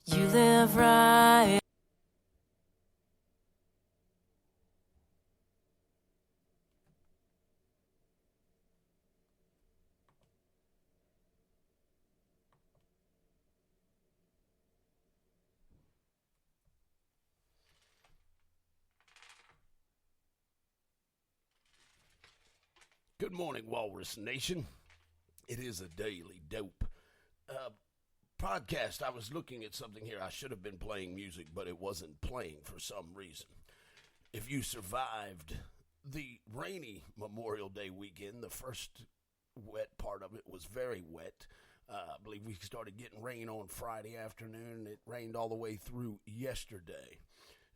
You live right. Good morning, Walrus Nation. It is a daily dope podcast. I was looking at something here. I should have been playing music, but it wasn't playing for some reason. If you survived the rainy Memorial Day weekend, the first wet part of it was very wet. I believe we started getting rain on Friday afternoon. It rained all the way through yesterday.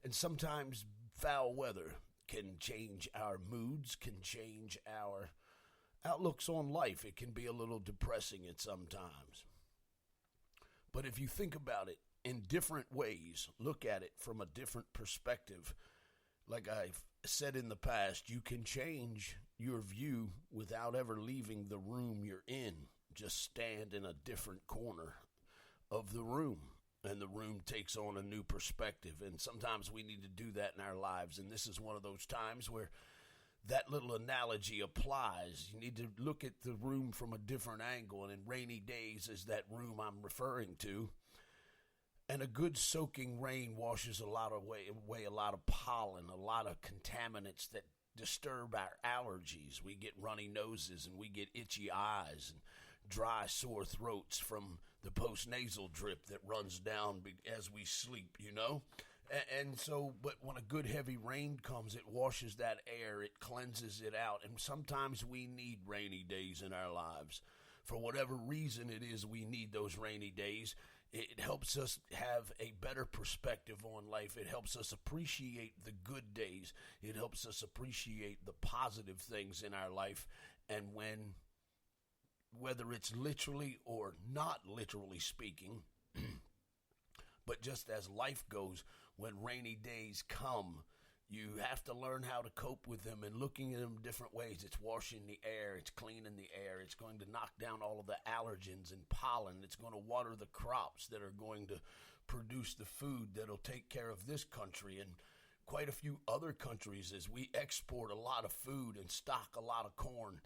And sometimes foul weather can change our moods, can change our outlooks on life. It can be a little depressing at some times. But if you think about it in different ways, look at it from a different perspective, like I've said in the past, you can change your view without ever leaving the room you're in. Just stand in a different corner of the room, and the room takes on a new perspective. And sometimes we need to do that in our lives, and this is one of those times where that little analogy applies. You need to look at the room from a different angle, and in rainy days is that room I'm referring to. And a good soaking rain washes away a lot of pollen, a lot of contaminants that disturb our allergies. We get runny noses and we get itchy eyes and dry, sore throats from the postnasal drip that runs down as we sleep, you know? And so, but when a good heavy rain comes, it washes that air, it cleanses it out. And sometimes we need rainy days in our lives. For whatever reason it is, we need those rainy days. It helps us have a better perspective on life. It helps us appreciate the good days. It helps us appreciate the positive things in our life. And whether it's literally or not literally speaking, but just as life goes, when rainy days come, you have to learn how to cope with them and looking at them different ways. It's washing the air. It's cleaning the air. It's going to knock down all of the allergens and pollen. It's going to water the crops that are going to produce the food that'll take care of this country and quite a few other countries. As we export a lot of food and stock a lot of corn,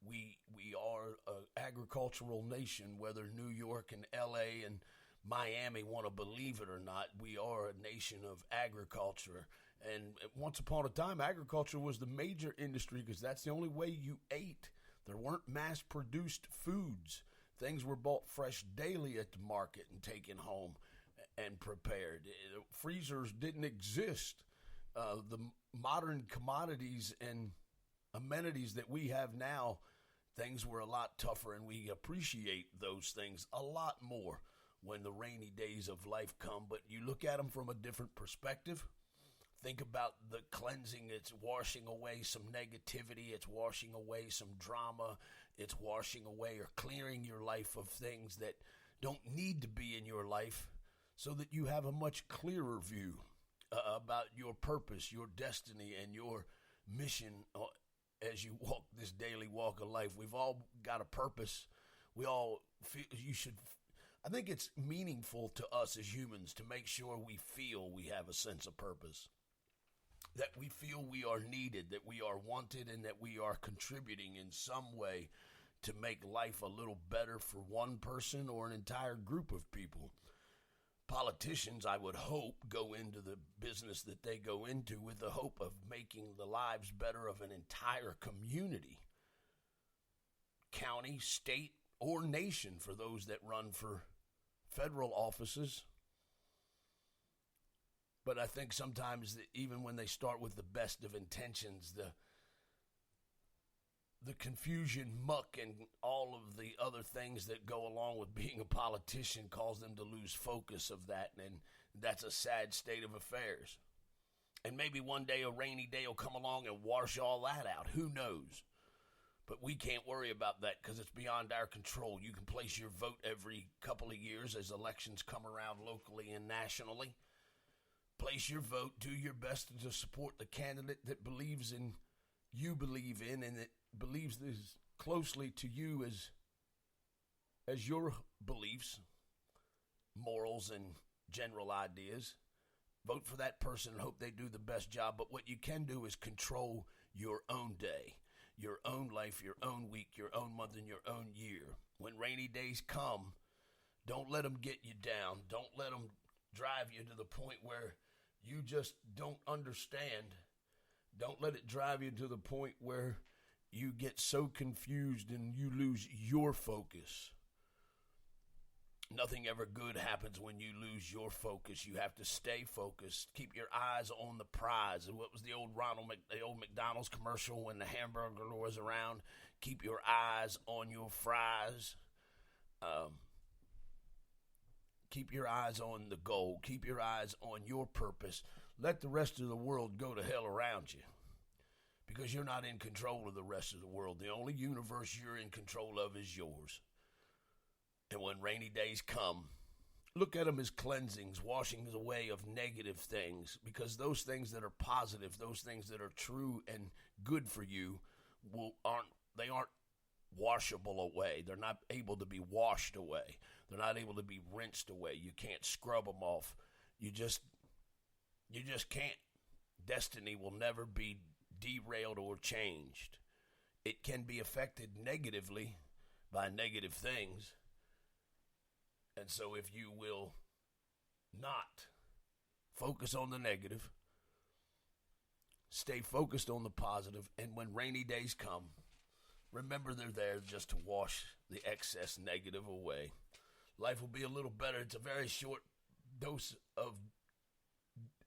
we are an agricultural nation, whether New York and L.A. and Miami want to believe it or not. We are a nation of agriculture. And once upon a time, agriculture was the major industry because that's the only way you ate. There weren't mass-produced foods. Things were bought fresh daily at the market and taken home and prepared. Freezers didn't exist. The modern commodities and amenities that we have now, things were a lot tougher, and we appreciate those things a lot more when the rainy days of life come. But you look at them from a different perspective. Think about the cleansing. It's washing away some negativity. It's washing away some drama. It's washing away or clearing your life of things that don't need to be in your life so that you have a much clearer view about your purpose, your destiny, and your mission as you walk this daily walk of life. We've all got a purpose. We all feel I think it's meaningful to us as humans to make sure we feel we have a sense of purpose. That we feel we are needed, that we are wanted, and that we are contributing in some way to make life a little better for one person or an entire group of people. Politicians, I would hope, go into the business that they go into with the hope of making the lives better of an entire community, county, state, or nation for those that run for federal offices. But I think sometimes that even when they start with the best of intentions, the confusion, muck, and all of the other things that go along with being a politician cause them to lose focus of that, and that's a sad state of affairs. And maybe one day a rainy day will come along and wash all that out. Who knows? But we can't worry about that because it's beyond our control. You can place your vote every couple of years as elections come around locally and nationally. Place your vote. Do your best to support the candidate that believes in you believe in and that believes as closely to you as your beliefs, morals, and general ideas. Vote for that person and hope they do the best job. But what you can do is control your own day, your own life, your own week, your own month, and your own year. When rainy days come, don't let them get you down. Don't let them drive you to the point where you just don't understand. Don't let it drive you to the point where you get so confused and you lose your focus. Nothing ever good happens when you lose your focus. You have to stay focused. Keep your eyes on the prize. And what was the old McDonald's commercial when the hamburger was around? Keep your eyes on your fries. Keep your eyes on the goal. Keep your eyes on your purpose. Let the rest of the world go to hell around you, because you're not in control of the rest of the world. The only universe you're in control of is yours. And when rainy days come, look at them as cleansings, washings away of negative things, because those things that are positive, those things that are true and good for you, aren't washable away. They're not able to be washed away. They're not able to be rinsed away. You can't scrub them off. You just can't. Destiny will never be derailed or changed. It can be affected negatively by negative things. And so if you will not focus on the negative, stay focused on the positive, and when rainy days come, remember they're there just to wash the excess negative away. Life will be a little better. It's a very short dose of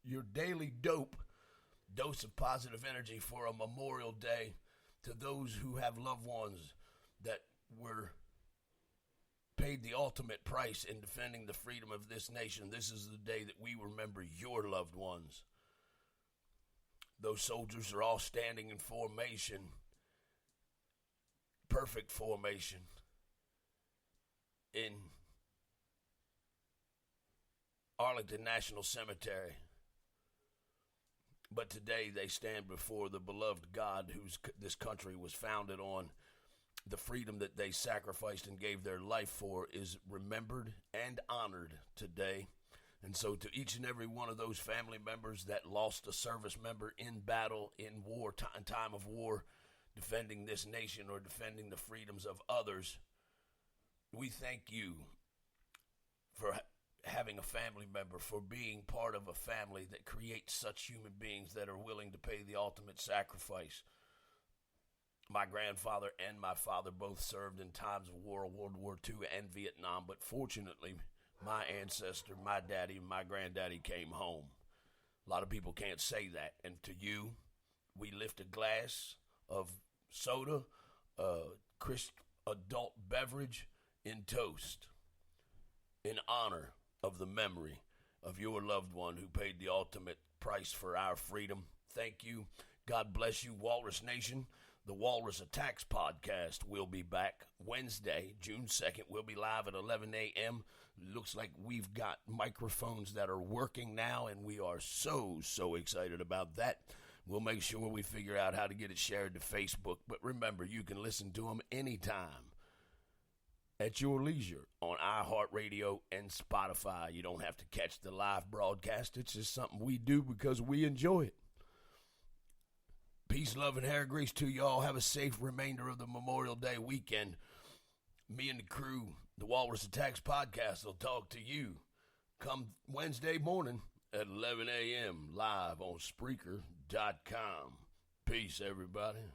your daily dose of positive energy for a Memorial Day to those who have loved ones that were paid the ultimate price in defending the freedom of this nation. This is the day that we remember your loved ones. Those soldiers are all standing in formation, perfect formation, in Arlington National Cemetery. But today they stand before the beloved God whose this country was founded on. The freedom that they sacrificed and gave their life for is remembered and honored today. And so to each and every one of those family members that lost a service member in battle, in war, time of war, defending this nation or defending the freedoms of others, we thank you for having a family member, for being part of a family that creates such human beings that are willing to pay the ultimate sacrifice. My grandfather and my father both served in times of war, World War II and Vietnam, but fortunately, my ancestor, my daddy, and my granddaddy came home. A lot of people can't say that, and to you, we lift a glass of soda, crisp adult beverage in toast, in honor of the memory of your loved one who paid the ultimate price for our freedom. Thank you. God bless you, Walrus Nation. The Walrus Attacks podcast will be back Wednesday, June 2nd. We'll be live at 11 a.m. Looks like we've got microphones that are working now, and we are so excited about that. We'll make sure we figure out how to get it shared to Facebook. But remember, you can listen to them anytime at your leisure on iHeartRadio and Spotify. You don't have to catch the live broadcast. It's just something we do because we enjoy it. Peace, love, and hair grease to y'all. Have a safe remainder of the Memorial Day weekend. Me and the crew, the Walrus Attacks podcast, will talk to you come Wednesday morning at 11 a.m. live on Spreaker.com. Peace, everybody.